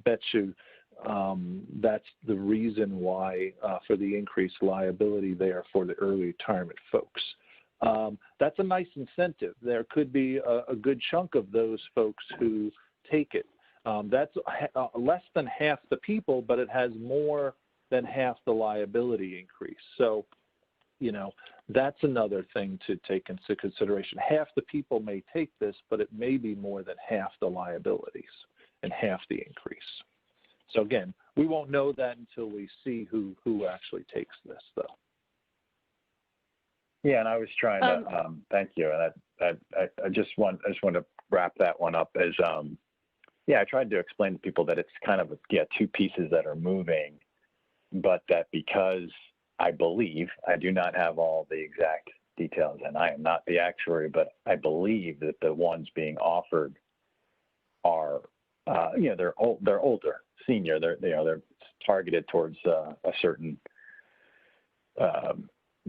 [SPEAKER 11] bet you that's the reason why for the increased liability there for the early retirement folks. That's a nice incentive. There could be a good chunk of those folks who take it. That's less than half the people, but it has more than half the liability increase. So, that's another thing to take into consideration. Half the people may take this, but it may be more than half the liabilities and half the increase. So again, we won't know that until we see who actually takes this, though.
[SPEAKER 1] Yeah, and I was trying to thank you, and I just want to wrap that one up as I tried to explain to people that it's kind of two pieces that are moving, but that because I believe, I do not have all the exact details, and I am not the actuary, but I believe that the ones being offered are they're older, senior, they're targeted towards a certain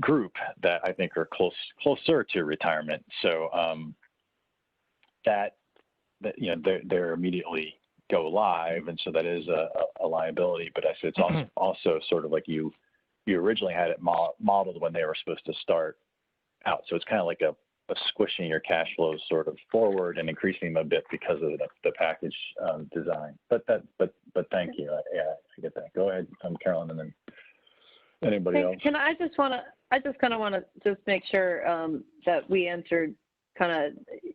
[SPEAKER 1] group that I think are closer to retirement. So they're immediately go live, and so that is a liability. But I said it's also sort of like you originally had it modeled when they were supposed to start out. So it's kind of like a squishing your cash flows sort of forward and increasing them a bit because of the package design. But thank you. Yeah, I get that. Go ahead, Carolyn, and then anybody else.
[SPEAKER 4] Can I just kind of want to just make sure that we answered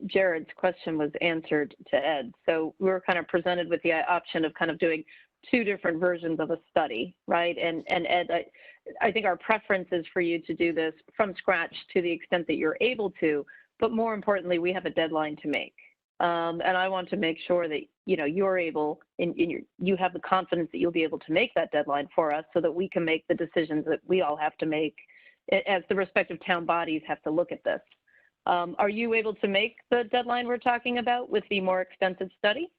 [SPEAKER 4] Jared's question was answered to Ed. So we were kind of presented with the option of kind of doing two different versions of a study, right? And Ed, I think our preference is for you to do this from scratch to the extent that you're able to, but more importantly, we have a deadline to make. And I want to make sure that, you're able, you have the confidence that you'll be able to make that deadline for us so that we can make the decisions that we all have to make as the respective town bodies have to look at this. Are you able to make the deadline we're talking about with the more extensive study?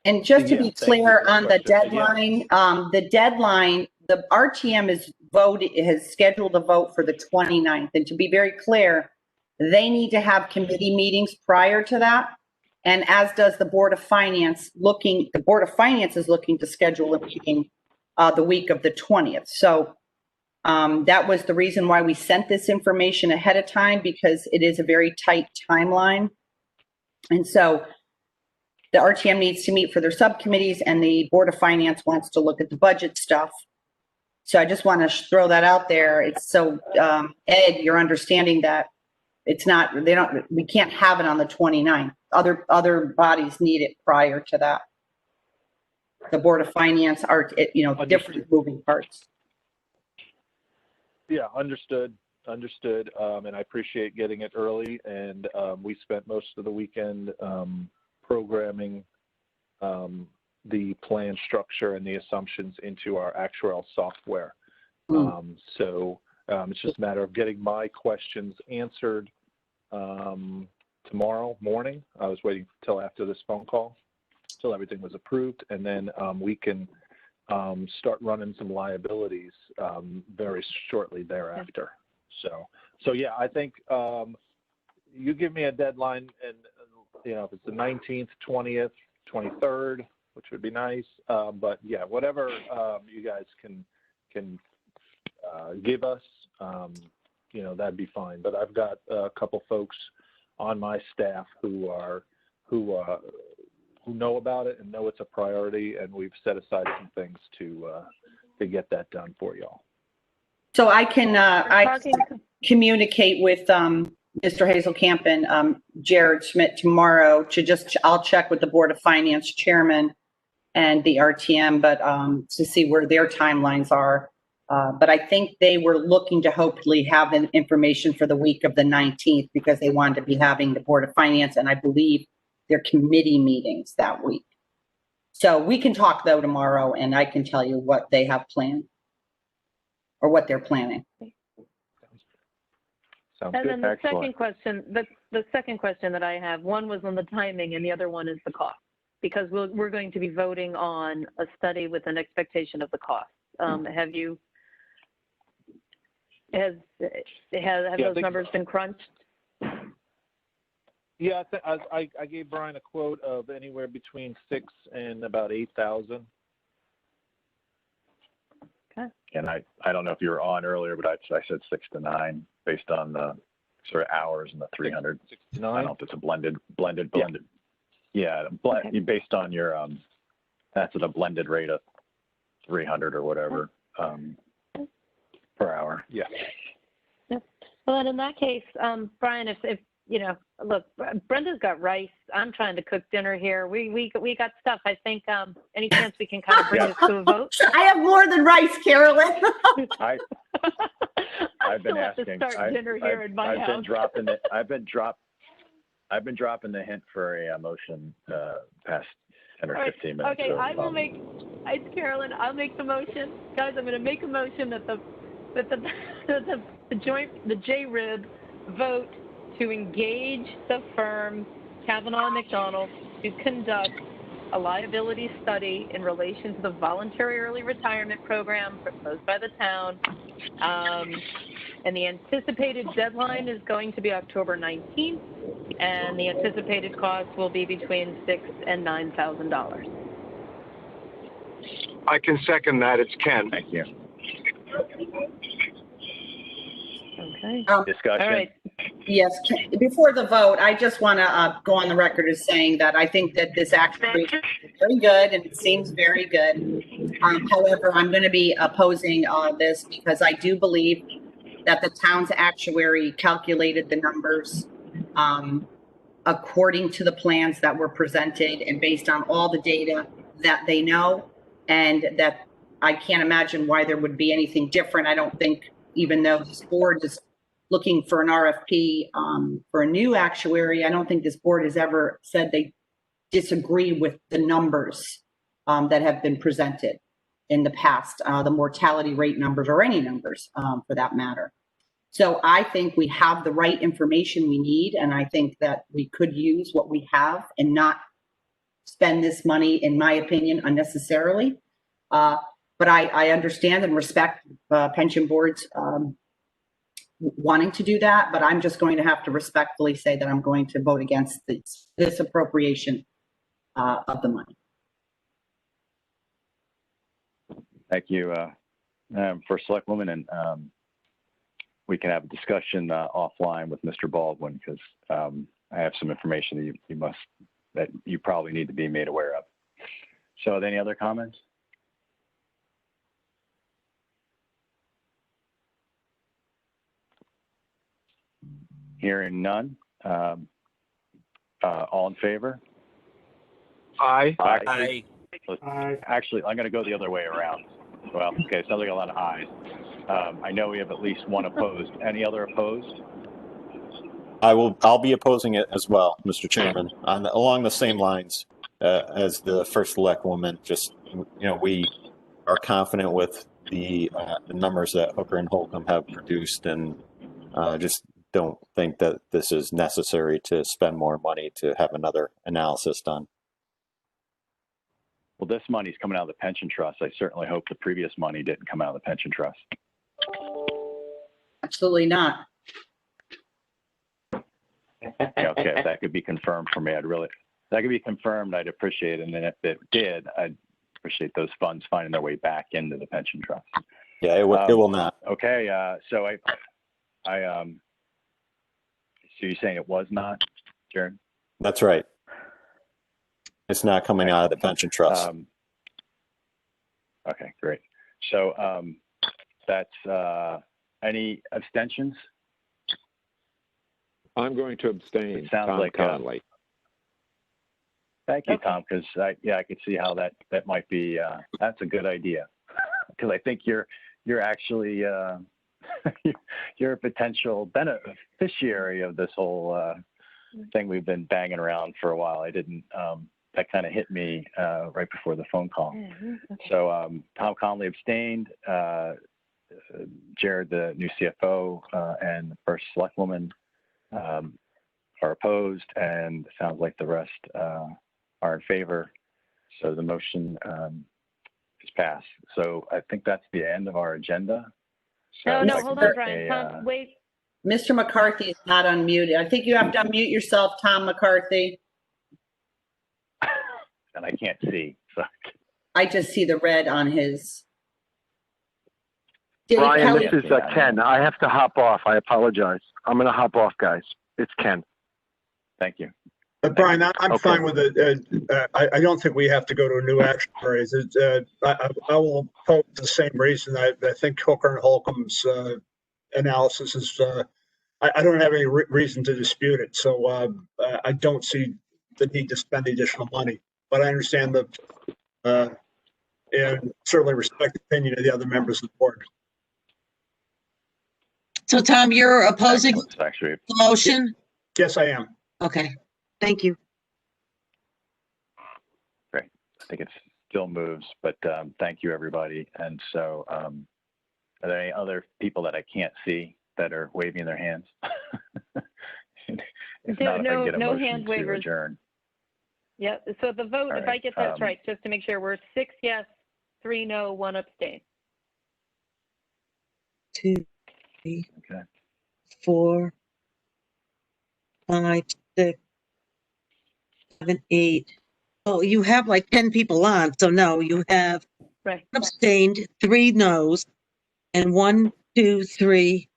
[SPEAKER 2] And just to be clear on the deadline, the RTM has scheduled a vote for the 29th. And to be very clear, they need to have committee meetings prior to that. And as does the Board of Finance the Board of Finance is looking to schedule a meeting the week of the 20th. So that was the reason why we sent this information ahead of time, because it is a very tight timeline. And so the RTM needs to meet for their subcommittees, and the Board of Finance wants to look at the budget stuff. So I just want to throw that out there. It's so, Ed, you're understanding that it's not, we can't have it on the 29th. Other bodies need it prior to that. The Board of Finance are, different moving parts.
[SPEAKER 11] Yeah, understood. And I appreciate getting it early. And we spent most of the weekend programming the plan structure and the assumptions into our actuarial software. So it's just a matter of getting my questions answered tomorrow morning. I was waiting till after this phone call, till everything was approved, and then we can start running some liabilities very shortly thereafter. So yeah, I think you give me a deadline, and if it's the 19th, 20th, 23rd, which would be nice. But yeah, whatever you guys can give us, that'd be fine. But I've got a couple folks on my staff who know about it and know it's a priority, and we've set aside some things to get that done for y'all.
[SPEAKER 2] So I can communicate with Mr. Hazelkamp and Jared Schmidt tomorrow I'll check with the Board of Finance chairman and the RTM, but to see where their timelines are. But I think they were looking to hopefully have the information for the week of the 19th, because they wanted to be having the Board of Finance and I believe their committee meetings that week. So we can talk though tomorrow, and I can tell you what they have planned or what they're planning.
[SPEAKER 11] Sounds
[SPEAKER 4] and
[SPEAKER 11] good.
[SPEAKER 4] then the
[SPEAKER 1] Excellent.
[SPEAKER 4] second question, the second question that I have, one was on the timing and the other one is the cost, because we're going to be voting on a study with an expectation of the cost. Have those numbers been crunched?
[SPEAKER 11] Yeah, I gave Brian a quote of anywhere between 6 and about 8,000.
[SPEAKER 4] Okay.
[SPEAKER 1] And I don't know if you were on earlier, but I said 6 to 9 based on the sort of hours and the 300.
[SPEAKER 11] 6 to
[SPEAKER 1] I
[SPEAKER 11] 9.
[SPEAKER 1] don't know if it's a blended. Yeah,
[SPEAKER 4] Okay.
[SPEAKER 1] based on your that's at a blended rate of 300 or whatever per hour.
[SPEAKER 11] Yeah.
[SPEAKER 4] Yep. Well, then in that case, Brian, if look, Brenda's got rice. I'm trying to cook dinner here. We got stuff. I think any chance we can kind of bring this to a vote?
[SPEAKER 2] I have more than rice, Carolyn.
[SPEAKER 1] I've been asking.
[SPEAKER 4] Dinner here in my house.
[SPEAKER 1] I've been dropping the hint for a motion past 10 or 15 minutes.
[SPEAKER 4] Okay,
[SPEAKER 1] so,
[SPEAKER 4] I will make. It's Carolyn. I'll make the motion, guys. I'm going to make a motion that the JRIB vote to engage the firm Kavanaugh & McDonald to conduct a liability study in relation to the voluntary early retirement program proposed by the town. And the anticipated deadline is going to be October 19th, and the anticipated cost will be between $6,000 and $9,000.
[SPEAKER 12] I can second that. It's Ken.
[SPEAKER 1] Thank you.
[SPEAKER 4] Okay. Okay.
[SPEAKER 1] Discussion?
[SPEAKER 4] All right.
[SPEAKER 2] Yes, before the vote, I just want to go on the record as saying that I think that this actually is very good and it seems very good. However, I'm going to be opposing this because I do believe that the town's actuary calculated the numbers according to the plans that were presented and based on all the data that they know, and that I can't imagine why there would be anything different. I don't think, even though this board is looking for an RFP for a new actuary, I don't think this board has ever said they disagree with the numbers that have been presented in the past, the mortality rate numbers or any numbers for that matter. So I think we have the right information we need, and I think that we could use what we have and not spend this money, in my opinion, unnecessarily. But I understand and respect pension boards wanting to do that, but I'm just going to have to respectfully say that I'm going to vote against this appropriation of the money.
[SPEAKER 1] Thank you, First Selectwoman, and we can have a discussion offline with Mr. Baldwin, because I have some information that you probably need to be made aware of. So, any other comments? Hearing none. All in favor?
[SPEAKER 7] Aye.
[SPEAKER 1] Actually,
[SPEAKER 5] Aye.
[SPEAKER 1] actually, I'm going to go the other way around. Well, okay, it sounds like a lot of ayes. I know we have at least one opposed. Any other opposed?
[SPEAKER 3] I'll be opposing it as well, Mr. Chairman, along the same lines as the First Select Woman. Just, we are confident with the numbers that Hooker and Holcomb have produced, and just don't think that this is necessary to spend more money to have another analysis done.
[SPEAKER 1] Well, this money's coming out of the pension trust. I certainly hope the previous money didn't come out of the pension trust.
[SPEAKER 2] Absolutely not.
[SPEAKER 1] Yeah, okay, if that could be confirmed for me, that could be confirmed, I'd appreciate it. And then if it did, I'd appreciate those funds finding their way back into the pension trust.
[SPEAKER 3] Yeah, it will not.
[SPEAKER 1] Okay, so so you're saying it was not, Jared?
[SPEAKER 3] That's right. It's not coming out of the pension trust.
[SPEAKER 1] Okay, great. So that's any abstentions?
[SPEAKER 7] I'm going to abstain.
[SPEAKER 1] It sounds
[SPEAKER 7] Tom
[SPEAKER 1] like
[SPEAKER 7] Conley.
[SPEAKER 1] Thank you, Tom, because I could see how that might be. That's a good idea, because I think you're actually you're a potential beneficiary of this whole thing we've been banging around for a while. I didn't. That kind of hit me right before the phone call.
[SPEAKER 4] Okay.
[SPEAKER 1] So Tom Conley abstained. Jared, the new CFO, and the First Selectwoman are opposed, and it sounds like the rest are in favor. So the motion is passed. So I think that's the end of our agenda. So
[SPEAKER 4] No, hold on, Brian. Tom, wait.
[SPEAKER 2] Mr. McCarthy is not unmuted. I think you have to unmute yourself, Tom McCarthy.
[SPEAKER 1] And I can't see. So.
[SPEAKER 2] I just see the red on his. Dave
[SPEAKER 7] Brian,
[SPEAKER 2] Kelly.
[SPEAKER 7] this is Ken. I have to hop off. I apologize. I'm going to hop off, guys. It's Ken.
[SPEAKER 1] Thank you.
[SPEAKER 10] Brian, I'm
[SPEAKER 7] Okay.
[SPEAKER 10] fine with it. I don't think we have to go to a new actuary. I will vote for the same reason. I think Hooker and Holcomb's analysis is, I don't have any reason to dispute it. So I don't see the need to spend additional money. But I understand and certainly respect the opinion of the other members of the board.
[SPEAKER 8] So Tom, you're opposing
[SPEAKER 1] Excellent. Actually,
[SPEAKER 8] the motion?
[SPEAKER 10] Yes, I am.
[SPEAKER 8] Okay, thank you.
[SPEAKER 1] great. I think it still moves, but thank you, everybody. And so are there any other people that I can't see that are waving their hands? If not, if I can get a
[SPEAKER 4] No
[SPEAKER 1] motion
[SPEAKER 4] hand
[SPEAKER 1] to
[SPEAKER 4] waivers.
[SPEAKER 1] adjourn.
[SPEAKER 4] Yep. So the vote,
[SPEAKER 1] All
[SPEAKER 4] if
[SPEAKER 1] right,
[SPEAKER 4] I get that right, just to make sure, we're 6 yes, 3 no, 1 abstain.
[SPEAKER 8] 2, 3,
[SPEAKER 1] Okay.
[SPEAKER 8] 4, 5, 6, 7, 8. Oh, you have like 10 people on, so no, you have
[SPEAKER 4] Right.
[SPEAKER 8] abstained, 3 noes, and 1, 2, 3,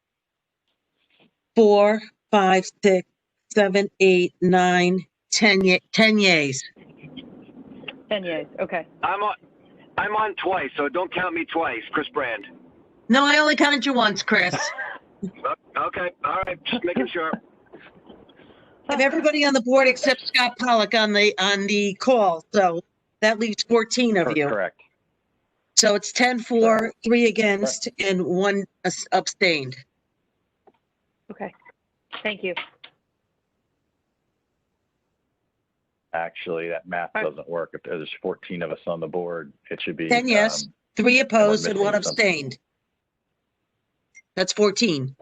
[SPEAKER 8] 4, 5, 6, 7, 8, 9, 10 yays.
[SPEAKER 4] 10 years, okay.
[SPEAKER 12] I'm on twice, so don't count me twice. Chris Brand.
[SPEAKER 8] No, I only counted you once, Chris.
[SPEAKER 12] Okay, all right, just making sure.
[SPEAKER 8] I have everybody on the board except Scott Pollock on the call, so that leaves 14 of you.
[SPEAKER 1] Correct.
[SPEAKER 8] So it's 10 for, 3 against, and 1 abstained.
[SPEAKER 4] Okay, thank you.
[SPEAKER 1] Actually, that math doesn't work. If there's 14 of us on the board, it should be
[SPEAKER 8] 10 yes, 3 opposed, and 1
[SPEAKER 1] missing something.
[SPEAKER 8] abstained. That's 14.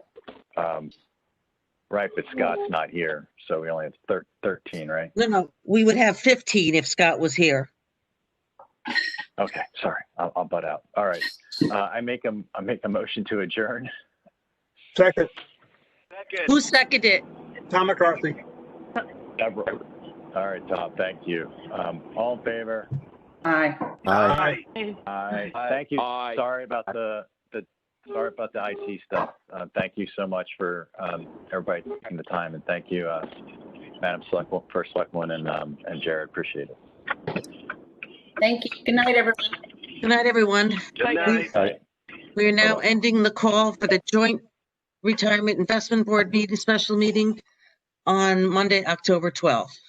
[SPEAKER 1] Right, but Scott's not here, so we only have 13, right?
[SPEAKER 8] No, we would have 15 if Scott was here.
[SPEAKER 1] Okay, sorry, I'll butt out. All right, I make a motion to adjourn.
[SPEAKER 10] Second,
[SPEAKER 8] Who seconded it?
[SPEAKER 10] Tom McCarthy.
[SPEAKER 1] All right, Tom, thank you. All in favor?
[SPEAKER 2] Aye.
[SPEAKER 3] Aye.
[SPEAKER 1] Aye. Thank you. Sorry about the IT stuff. Thank you so much for everybody taking the time, and thank you, Madam First Selectwoman and Jared. Appreciate it.
[SPEAKER 2] Thank you. Good night, everyone.
[SPEAKER 8] Good night, everyone.
[SPEAKER 12] Good night.
[SPEAKER 1] All right.
[SPEAKER 8] We are now ending the call for the joint retirement investment board meeting, special meeting on Monday, October 12th.